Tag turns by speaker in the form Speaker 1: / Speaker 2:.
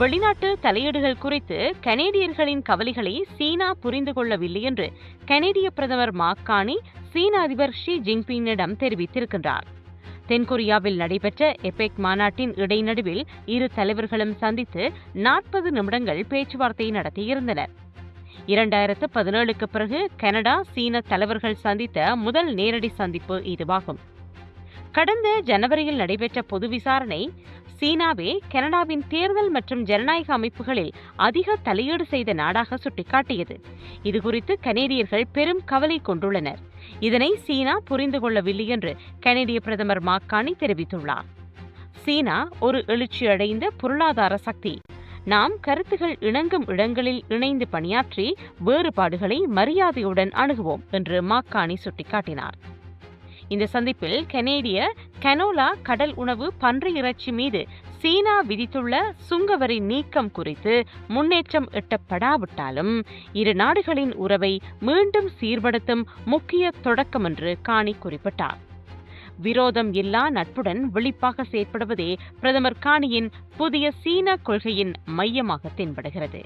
Speaker 1: வெளிநாட்டு தலையீடுகள் குறித்து கனேடியர்களின் கவலைகளை சீனா புரிந்து கொள்ளவில்லை என்று கனேடிய பிரதமர் மாக்கானி சீன அதிபர் ஷி ஜின்பிங்கிடம் தெரிவித்திருக்கின்றார். தென்கொரியாவில் நடைபெற்ற எபெக் மாநாட்டின் இடைநடுவில் இரு தலைவர்களும் சந்தித்து 40 நிமிடங்கள் பேச்சுவார்த்தை நடத்தியிருந்தனர். 2017க்கு பிறகு கனடா சீன தலைவர்கள் சந்தித்த முதல் நேரடி சந்திப்பு இதுவாகும். கடந்த ஜனவரியில் நடைபெற்ற பொது விசாரணை சீனாவே கனடாவின் தேர்தல் மற்றும் ஜனநாயக அமைப்புகளில் அதிக தலையீடு செய்த நாடாக சுட்டிக்காட்டியது. இதுகுறித்து கனேடியர்கள் பெரும் கவலை கொண்டுள்ளனர். இதனை சீனா புரிந்து கொள்ளவில்லை என்று கனேடிய பிரதமர் மாக்கானி தெரிவித்துள்ளார். சீனா ஒரு எழுச்சியடைந்த பொருளாதார சக்தி. நாம் கருத்துகள் இணங்கும் இடங்களில் இணைந்து பணியாற்றி வேறுபாடுகளை மரியாதையுடன் அணுகுவோம் என்று மாக்கானி சுட்டிக்காட்டினார். இந்த சந்திப்பில் கனேடிய கனோலா கடல் உணவு பன்றி இறைச்சி மீது சீனா விதித்துள்ள சுங்கவரி நீக்கம் குறித்து முன்னேற்றம் எட்டப்படாவிட்டாலும் இரு நாடுகளின் உறவை மீண்டும் சீர்படுத்தும் முக்கிய தொடக்கம் என்று கானி குறிப்பிட்டார். விரோதம் இல்லா நட்புடன் விழிப்பாக செயற்படுவதே பிரதமர் கானியின் புதிய சீன கொள்கையின் மையமாக தென்படுகிறது.